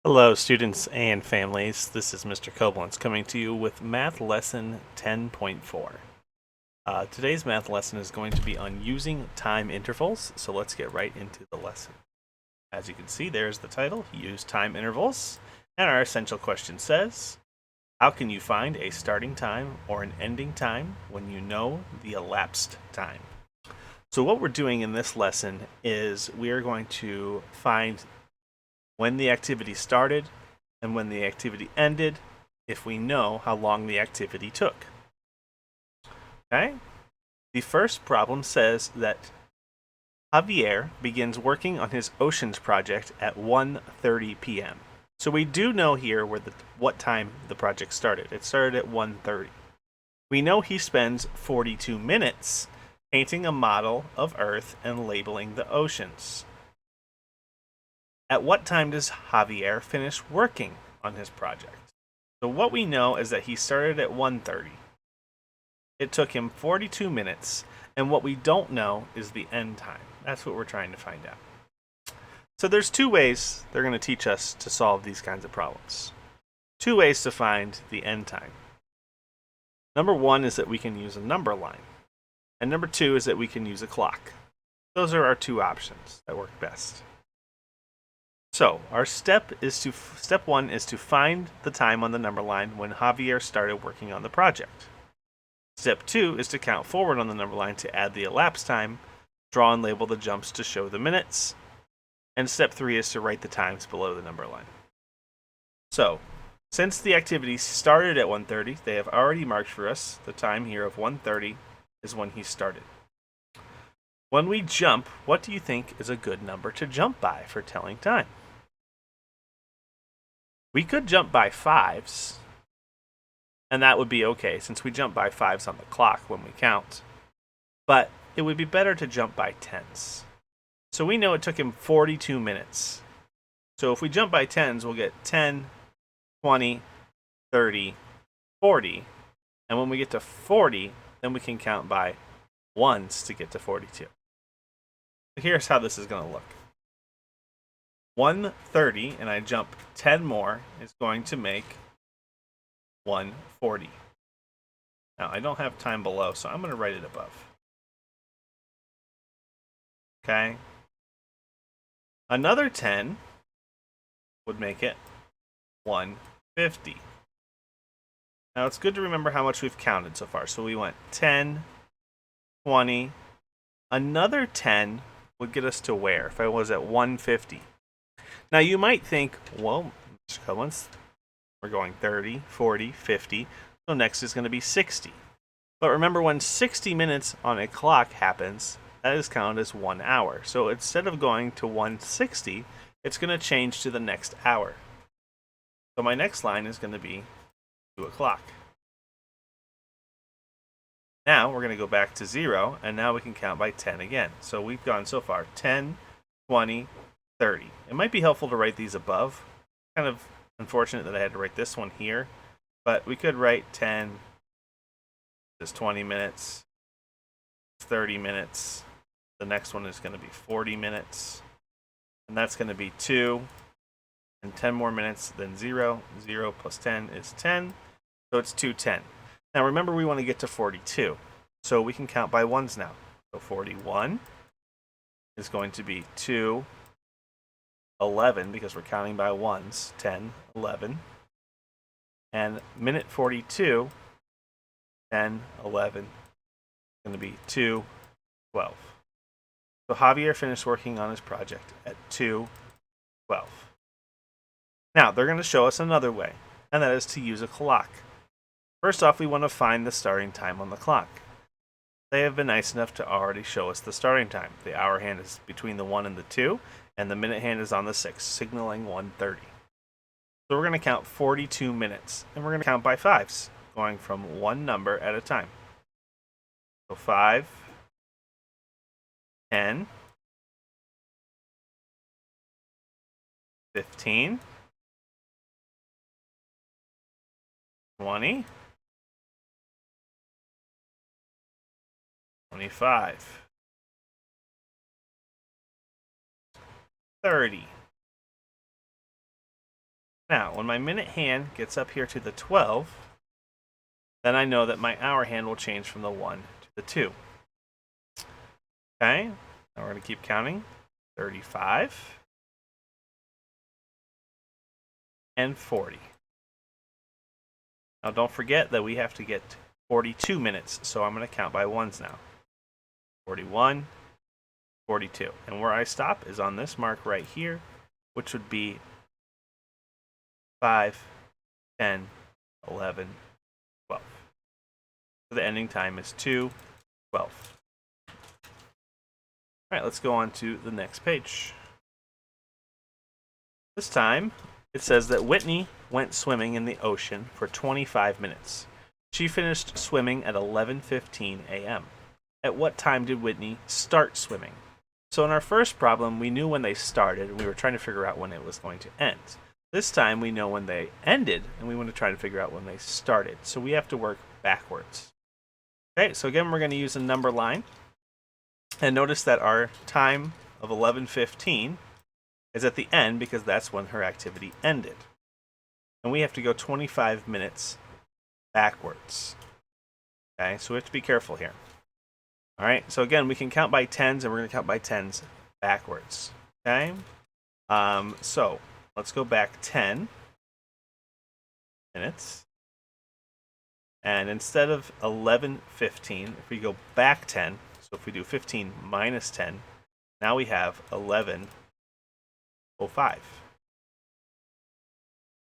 Hello, students and families. This is Mr. Koblenz coming to you with Math Lesson 10.4. Today's math lesson is going to be on using time intervals, so let's get right into the lesson. As you can see, there's the title, Use Time Intervals, and our essential question says, how can you find a starting time or an ending time when you know the elapsed time? So what we're doing in this lesson is we are going to find when the activity started and when the activity ended if we know how long the activity took. Okay? The first problem says that Javier begins working on his oceans project at 1:30 p.m. So we do know here what time the project started. It started at 1:30. We know he spends 42 minutes painting a model of Earth and labeling the oceans. At what time does Javier finish working on his project? So what we know is that he started at 1:30. It took him 42 minutes, and what we don't know is the end time. That's what we're trying to find out. So there's two ways they're going to teach us to solve these kinds of problems. Two ways to find the end time. Number one is that we can use a number line, and number two is that we can use a clock. Those are our two options that work best. So our step one is to find the time on the number line when Javier started working on the project. Step 2 is to count forward on the number line to add the elapsed time, draw and label the jumps to show the minutes, and step 3 is to write the times below the number line. So, since the activity started at 1:30, they have already marked for us the time here of 1:30 is when he started. When we jump, what do you think is a good number to jump by for telling time? We could jump by fives, and that would be okay since we jump by fives on the clock when we count. But it would be better to jump by tens. So we know it took him 42 minutes. So if we jump by tens, we'll get 10, 20, 30, 40. And when we get to 40, then we can count by ones to get to 42. Here's how this is going to look. 130, and I jump 10 more, is going to make 140. Now, I don't have time below, so I'm going to write it above. Okay? Another 10 would make it 150. Now, it's good to remember how much we've counted so far. So we went 10, 20. Another 10 would get us to where if I was at 150? Now, you might think, well, Mr. Koblenz, we're going 30, 40, 50. So next is going to be 60. But remember, when 60 minutes on a clock happens, that is counted as 1 hour. So instead of going to 160, it's going to change to the next hour. So my next line is going to be 2 o'clock. Now we're going to go back to 0, and now we can count by 10 again. So we've gone so far 10, 20, 30. It might be helpful to write these above. Kind of unfortunate that I had to write this one here, but we could write 10, just 20 minutes, 30 minutes. The next one is going to be 40 minutes, and that's going to be 2, and 10 more minutes than 0. 0 plus 10 is 10, so it's 210. Now remember, we want to get to 42, so we can count by ones now. So 41 is going to be 2, 11, because we're counting by ones, 10, 11. And minute 42, 10, 11, is going to be 2, 12. So Javier finished working on his project at 2:12. Now, they're going to show us another way, and that is to use a clock. First off, we want to find the starting time on the clock. They have been nice enough to already show us the starting time. The hour hand is between the 1 and the 2, and the minute hand is on the 6, signaling 1:30. So we're going to count 42 minutes, and we're going to count by fives, going from one number at a time. So 5, 10, 15, 20, 25, 30, Now, when my minute hand gets up here to the 12, then I know that my hour hand will change from the 1 to the 2. Okay, now we're going to keep counting. 35 and 40. Now don't forget that we have to get 42 minutes, so I'm going to count by ones now. 41, 42. And where I stop is on this mark right here, which would be 5, 10, 11, 12. So the ending time is 2:12. All right, let's go on to the next page. This time, it says that Whitney went swimming in the ocean for 25 minutes. She finished swimming at 11:15 a.m. At what time did Whitney start swimming? So in our first problem, we knew when they started, and we were trying to figure out when it was going to end. This time, we know when they ended, and we want to try to figure out when they started. So we have to work backwards. Okay, so again, we're going to use a number line. And notice that our time of 11:15 is at the end because that's when her activity ended. And we have to go 25 minutes backwards. Okay, so we have to be careful here. All right, so again, we can count by tens, and we're going to count by tens backwards. Okay, so let's go back 10 minutes. And instead of 11:15, if we go back 10, so if we do 15 minus 10, now we have 11:05.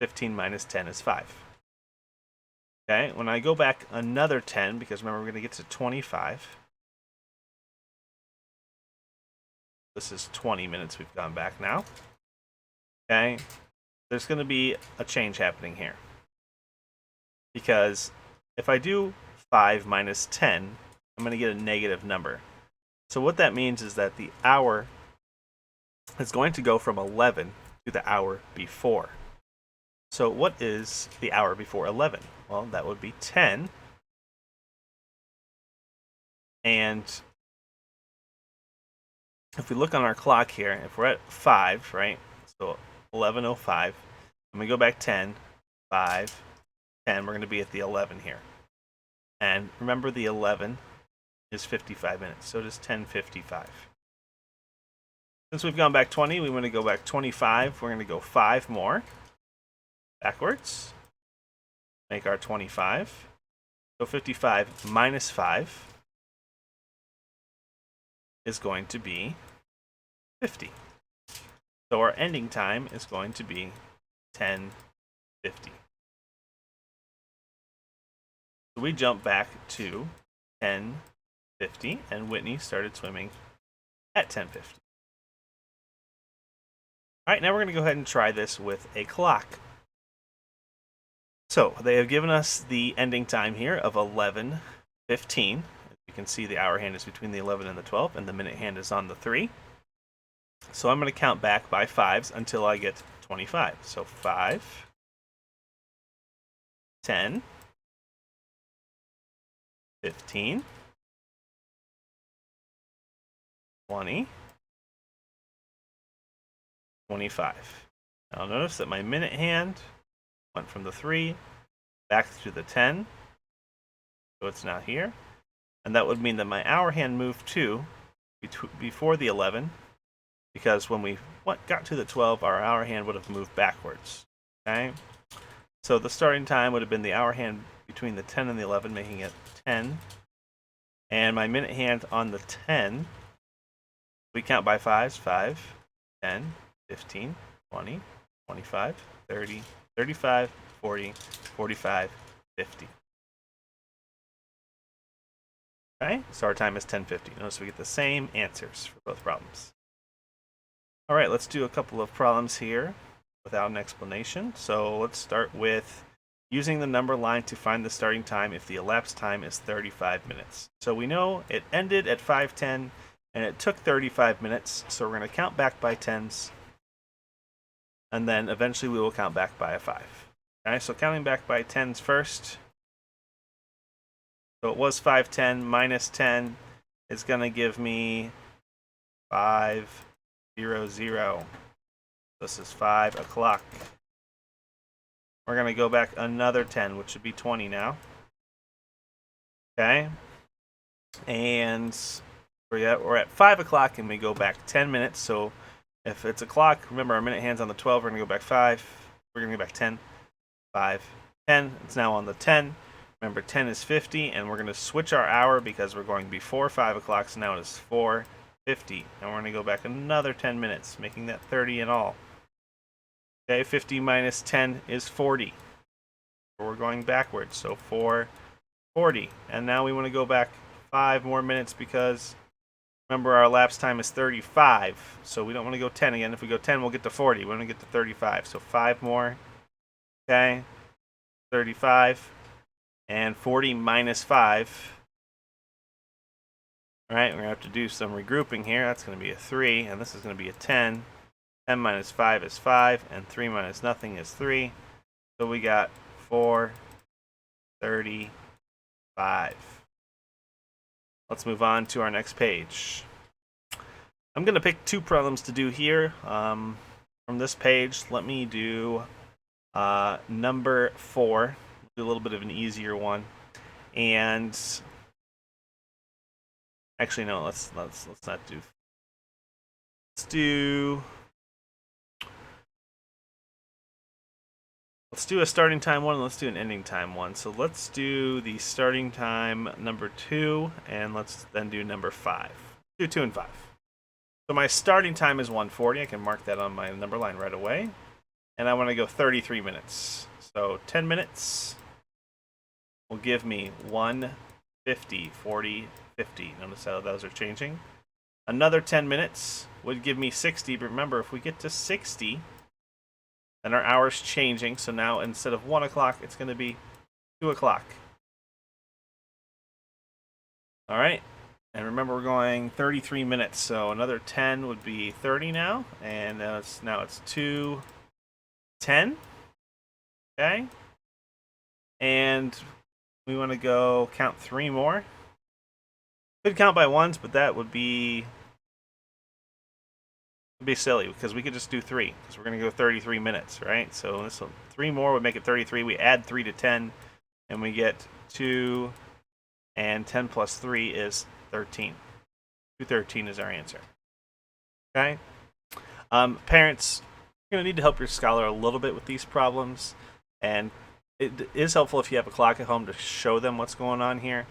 15 minus 10 is 5. Okay, when I go back another 10, because remember we're going to get to 25. This is 20 minutes we've gone back now. Okay, there's going to be a change happening here. Because if I do 5 minus 10, I'm going to get a negative number. So what that means is that the hour is going to go from 11 to the hour before. So what is the hour before 11? Well, that would be 10. And if we look on our clock here, if we're at 5, right? So 11:05. When we go back 10, 5, 10, we're going to be at the 11 here. And remember, the 11 is 55 minutes, so it is 10:55. Since we've gone back 20, we want to go back 25. We're going to go 5 more backwards. Make our 25. So 55 minus 5 is going to be 50. So our ending time is going to be 10:50. So we jump back to 10:50, and Whitney started swimming at 10:50. All right, now we're going to go ahead and try this with a clock. So they have given us the ending time here of 11:15. As you can see, the hour hand is between the 11 and the 12, and the minute hand is on the 3. So I'm going to count back by 5s until I get 25. So 5, 10, 15, 20, 25. Now notice that my minute hand went from the 3 back to the 10. So it's now here. And that would mean that my hour hand moved 2 before the 11, because when we got to the 12, our hour hand would have moved backwards. Okay? So the starting time would have been the hour hand between the 10 and the 11, making it 10. And my minute hand on the 10, we count by 5s, 5, 10, 15, 20, 25, 30, 35, 40, 45, 50. Okay, so our time is 10:50. Notice we get the same answers for both problems. All right, let's do a couple of problems here without an explanation. So let's start with using the number line to find the starting time if the elapsed time is 35 minutes. So we know it ended at 5:10 and it took 35 minutes, so we're going to count back by 10s, and then eventually we will count back by a 5. Okay, so counting back by 10s first. So it was 5:10 minus 10 is going to give me 5:00. This is 5 o'clock. we're going to go back another 10, which should be 20 now. Okay. And we're at 5 o'clock, and we go back 10 minutes. So if it's o'clock, remember our minute hand's on the 12. We're going to go back 5. We're going to go back 10, 5, 10. It's now on the 10. Remember, 10 is 50, and we're going to switch our hour because we're going before 5 o'clock, so now it is 4:50. And we're going to go back another 10 minutes, making that 30 in all. Okay, 50 minus 10 is 40. We're going backwards, so 4:40. And now we want to go back 5 more minutes because, remember, our elapsed time is 35, so we don't want to go 10 again. If we go 10, we'll get to 40. We want to get to 35, so 5 more. Okay, 35. And 40 minus 5. All right, we're going to have to do some regrouping here. That's going to be a 3, and this is going to be a 10. 10 minus 5 is 5, and 3 minus nothing is 3. So we got 4:35. Let's move on to our next page. I'm going to pick 2 problems to do here. From this page, let me do number 4. Do a little bit of an easier one, and actually no, let's not do. Let's do a starting time one, and let's do an ending time one. So let's do the starting time number 2, and let's then do number 5. Do 2 and 5. So my starting time is 1:40. I can mark that on my number line right away, and I want to go 33 minutes. So 10 minutes will give me 1:50, 40, 50. Notice how those are changing. Another 10 minutes would give me 60, but remember, if we get to 60, then our hour's changing. So now instead of 1 o'clock, it's going to be 2 o'clock. All right. And remember, we're going 33 minutes. So another 10 would be 30 now. And now it's 2:10. Okay. And we want to go count 3 more. Could count by ones, but that would be silly because we could just do 3 because we're going to go 33 minutes, right? So this 3 more would make it 33. We add 3 to 10, and we get 2, and 10 plus 3 is 13. 2:13 is our answer. Okay. Parents, you're going to need to help your scholar a little bit with these problems, and it is helpful if you have a clock at home to show them what's going on here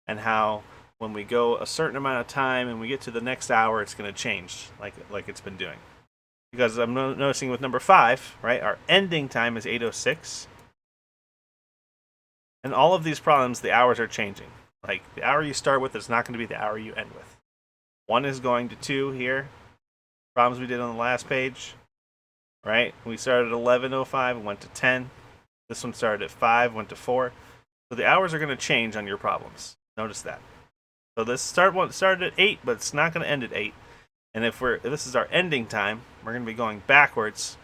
and how when we go a certain amount of time and we get to the next hour, it's going to change like it's been doing. Because I'm noticing with number 5, right, our ending time is 8:06. And all of these problems, the hours are changing. Like the hour you start with is not going to be the hour you end with. 1 is going to 2 here. Problems we did on the last page, right? We started at 11:05 and went to 10. This one started at 5, went to 4. So the hours are going to change on your problems. Notice that. So this started at 8, but it's not going to end at 8. And if this is our ending time, we're going to be going backwards.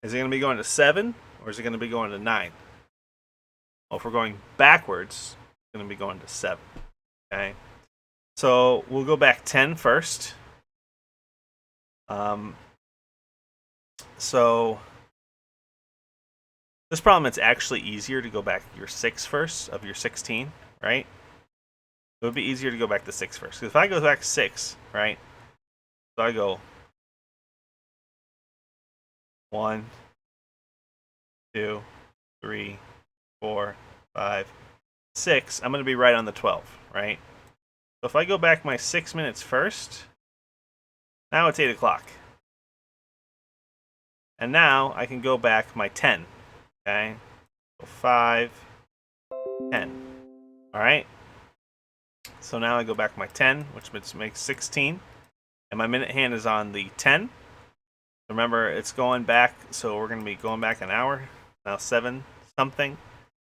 Is it going to be going to 7, or is it going to be going to 9? Well, if we're going backwards, it's going to be going to 7. Okay. So we'll go back 10 first. So this problem, it's actually easier to go back your 6 first of your 16, right? It would be easier to go back to 6 first. Because if I go back 6, right? So I go 1, 2, 3, 4, 5, 6. I'm going to be right on the 12, right? So if I go back my 6 minutes first, now it's 8 o'clock. And now I can go back my 10. Okay? So 5, 10. Alright? So now I go back my 10, which makes 16. And my minute hand is on the 10. Remember, it's going back, so we're going to be going back an hour. Now 7 something.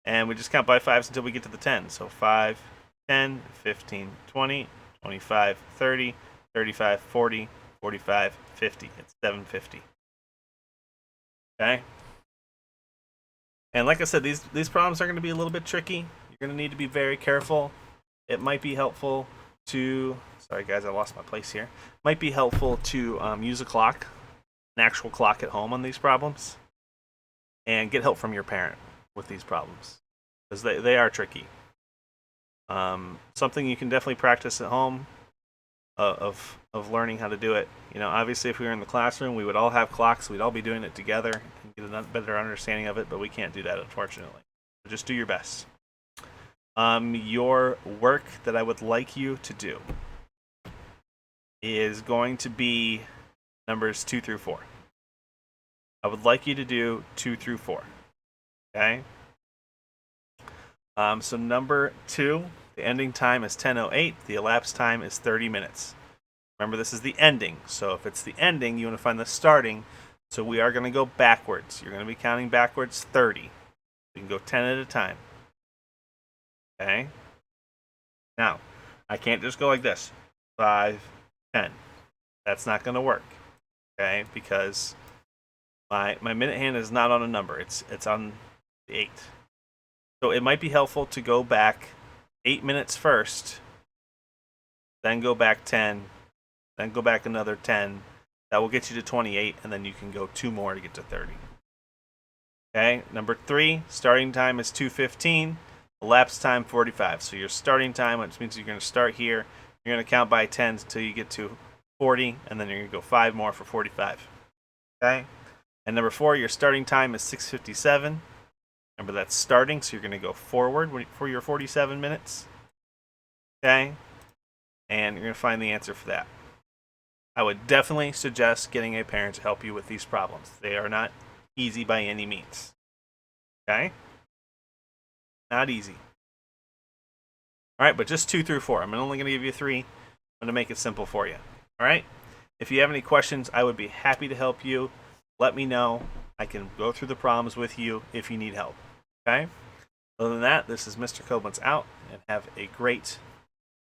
And we just count by 5s until we get to the 10. So 5, 10, 15, 20, 25, 30, 35, 40, 45, 50. It's 7:50. Okay? And like I said, these problems are going to be a little bit tricky. You're going to need to be very careful. It might be helpful to... Sorry, guys, I lost my place here. Might be helpful to use a clock, an actual clock at home on these problems. and get help from your parent with these problems, because they are tricky. Something you can definitely practice at home, of learning how to do it. Obviously, if we were in the classroom, we would all have clocks. We'd all be doing it together and get a better understanding of it. But we can't do that, unfortunately. So just do your best. Your work that I would like you to do is going to be numbers 2 through 4. I would like you to do 2 through 4. Okay? So number 2, the ending time is 10:08. The elapsed time is 30 minutes. Remember, this is the ending. So if it's the ending, you want to find the starting. So we are going to go backwards. You're going to be counting backwards 30. You can go 10 at a time. Okay? Now, I can't just go like this. 5, 10. That's not going to work. Okay? Because my minute hand is not on a number. It's on the 8. So it might be helpful to go back 8 minutes first, then go back 10, then go back another 10. That will get you to 28, and then you can go 2 more to get to 30. Okay, number 3, starting time is 2:15, elapsed time 45. So your starting time, which means you're going to start here, you're going to count by 10s until you get to 40, and then you're going to go 5 more for 45. Okay, and number 4, your starting time is 6:57. Remember, that's starting, so you're going to go forward for your 47 minutes. Okay? And you're going to find the answer for that. I would definitely suggest getting a parent to help you with these problems. They are not easy by any means. Okay? Not easy. All right, but just 2 through 4. I'm only going to give you 3. I'm going to make it simple for you. All right? If you have any questions, I would be happy to help you. Let me know. I can go through the problems with you if you need help. Okay? Other than that, this is Mr. Koblenz out, and have a great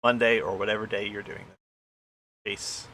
Monday or whatever day you're doing this. Peace.